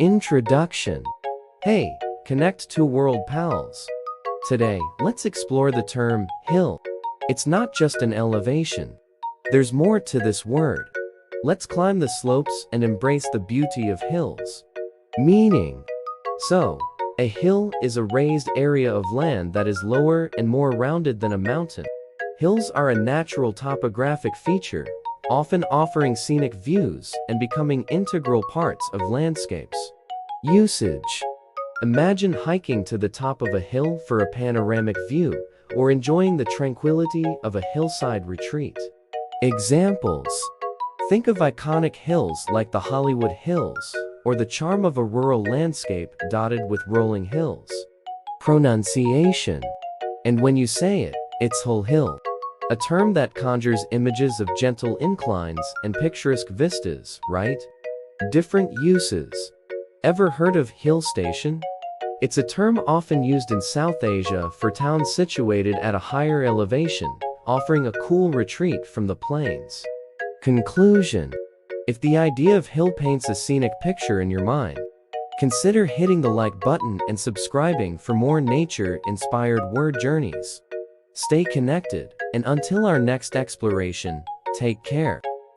Introduction. Hey, connect to world pals. Today, let's explore the term hill. It's not just an elevation. There's more to this word. Let's climb the slopes and embrace the beauty of hills. Meaning. So, a hill is a raised area of land that is lower and more rounded than a mountain. Hills are a natural topographic feature, often offering scenic views and becoming integral parts of landscapes. Usage. Imagine hiking to the top of a hill for a panoramic view, or enjoying the tranquility of a hillside retreat. Examples. Think of iconic hills like the Hollywood Hills, or the charm of a rural landscape dotted with rolling hills. Pronunciation. And when you say it, it's whole hill. A term that conjures images of gentle inclines and picturesque vistas, right? Different uses. Ever heard of hill station? It's a term often used in South Asia for towns situated at a higher elevation, offering a cool retreat from the plains. Conclusion. If the idea of hill paints a scenic picture in your mind, consider hitting the like button and subscribing for more nature-inspired word journeys. Stay connected, and until our next exploration, take care.